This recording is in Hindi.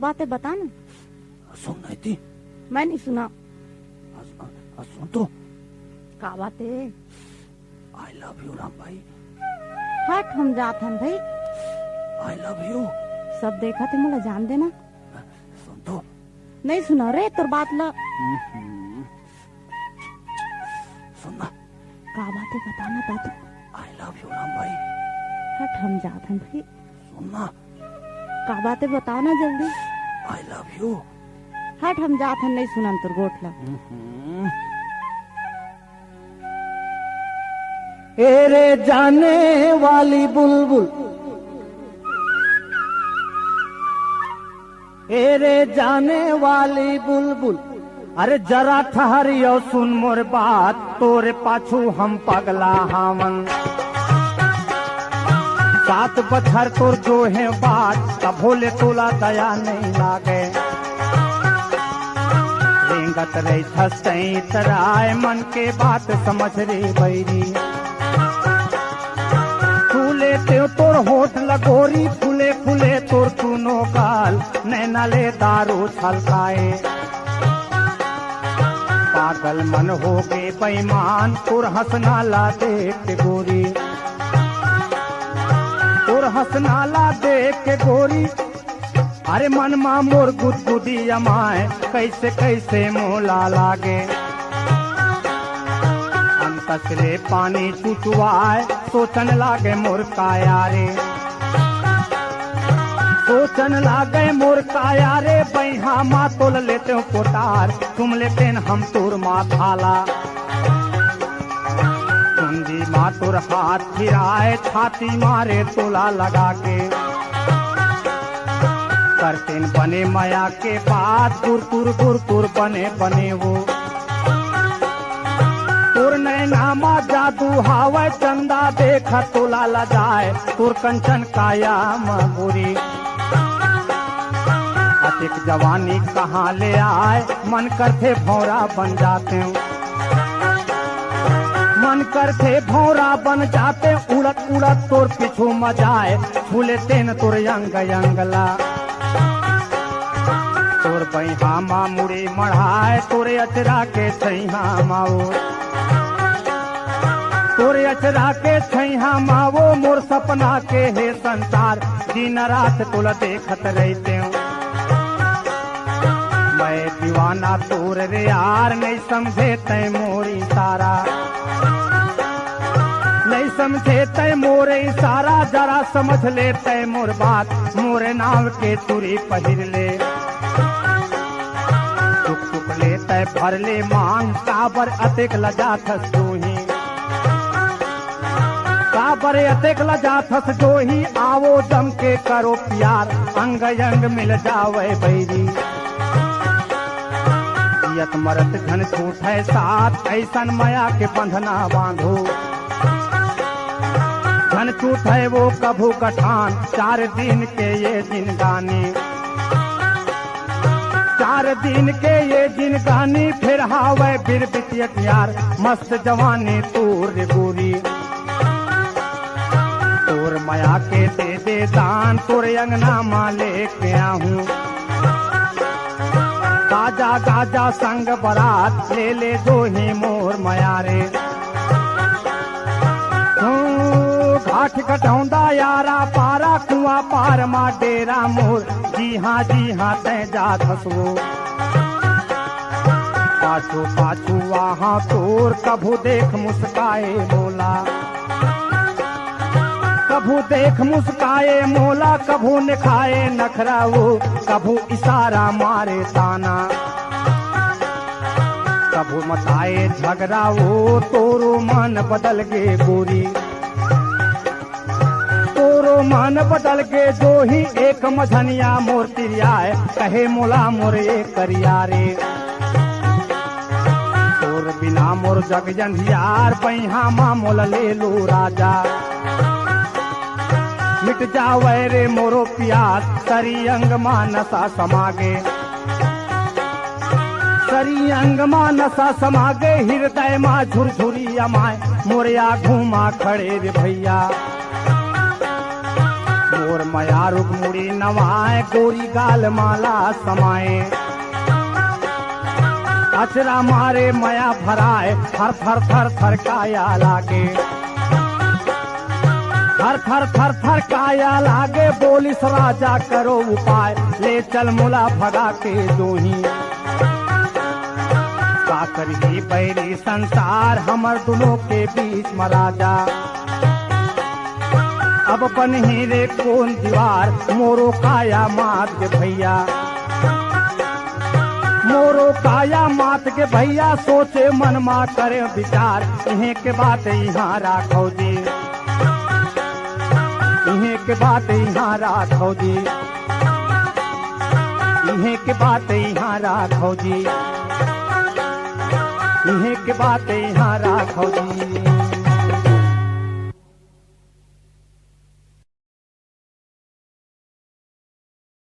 बातें बता ना। सुन नहीं थी? मैं नहीं सुना। सुन तो। का बातें? आई लव यू राम भाई। हट हम जात हन भाई। I love you. सब देखा थे मोला जान देना। सुन तो। नहीं सुना रे तोर बात ला। सुनना। का बातें बताना दादू। आई लव यू राम भाई। हट हम जात हन भाई। सुनना। का बातें बताओ ना जल्दी। I love you. हट हम जात हन, नहीं सुना तोर गोठला। एरे जाने वाली बुलबुल, एरे जाने वाली बुलबुल, अरे जरा ठहरियो सुन मोर बात, तोरे पाछू हम पगला हावन। 7 बछर तोर जो है बात, तब भोले तोला दया नहीं लागे। रेंगत रही छसई तराय, मन के बात समझ रे बैरी। फूले ते तोर होठ लगोरी, फूले फूले तोर तूनो गाल, नैना ले दारू छलकाए। पागल मन हो गए बेईमान, तोर हंसना ला देख के गोरी, तोर हंसना ला देख के गोरी। अरे मन मा मोर गुदगुदी अमाए, कैसे कैसे मोला लागे। अंतसरे पानी चुचुआए, सोचन लागे मोर काया रे, सोचन लागे मोर काया रे। बैहा मा तोल लेते हो कोटार, तुम लेते हम तोर मा थाला। कुंदी मा तोर हाथ फिराए, छाती मारे तोला लगा के। करतेन बने माया के बात, गुर बने बने वो। तोर नैनामा जादू हावै, चंदा देख तोला लजाए, तोर कंचन काया मगुरी। अतिक जवानी कहाँ ले आए, मन करते भौरा बन जाते, मन करते भौरा बन जाते। उड़त उड़त तोर पिछू मजाए, फूले तेन तोर यंग यंगला। तोर बैहा मा मुड़ी मढ़ाए, तोरे अचरा के छैहा माओ, तोरे अचरा के छैहा माओ। मोर सपना के हे संसार, दिन रात तोला देखत रहते। मैं दीवाना तोर रे यार, नहीं समझे तय मोरी सारा, नहीं समझे तय मोरे सारा। जरा समझ ले तय मोर बात, मोरे नाम के चूड़ी पहिर ले। टुक टुक ले तय भर ले मांग, काबर अतिक लजाथस जोही, काबर अतिक लजाथस जोही। आवो जम के करो प्यार, अंग अंग मिल जावे बैरी। जियत मरत घन छूट है साथ, ऐसन माया के बंधना बांधो। घन छूट है वो कभू कठान, 4 दिन के ये दिन गानी, 4 दिन के ये दिन गानी। फिर हावे फिर बितियत यार, मस्त जवानी तोर गोरी। तोर माया के दे दे दान, तोर अंगना मा लेके आहूं। गाजा गाजा संग बरात, ले ले दो ही मोर माया रे। घाट घटौंदा यारा पारा, कुआं पार मा डेरा मोर। जी हाँ तय जात हसवो, पाछू पाछू वहाँ तोर। कभू देख मुस्काए मोला, कभू देख मुस्काए मोला। कभू निखाए नखरा वो, कभू इशारा मारे ताना। कभू मताए झगड़ा वो, तोरो मन बदल गे गोरी, तोरो मन बदल के। जो ही एक मझनिया मोर तिरियाए, कहे मोला मोर एक करिया रे। तोर बिना मोर जग जंधियार, बैहा मा मोल ले लो राजा। मिट जावे रे मोरो प्यास, सरी अंग मा नशा समागे, सरी अंग मा नशा समागे। हृदय मा झुरझुरी अमाए, मोरिया घूमा खड़े रे भैया। मोर मया रुक मुड़ी नवाए गोरी गाल माला समाए अचरा मारे मया भराए थर थर थर थर काया लागे थर थर थर थर काया लागे बोलिस राजा करो उपाय ले चल मुला भगा के दोही का करही बैरी संसार हमर दोनों के बीच में राजा अब बनही रे कौन दीवार मोरो काया मात के भैया मोरो काया मात के भैया सोचे मन मा करे विचार इन्हें के बात यहाँ राखो जी इन्हें के बात यहाँ राखो जी इन्हें के बात यहाँ राखो जी इन्हें के बात यहाँ राखो जी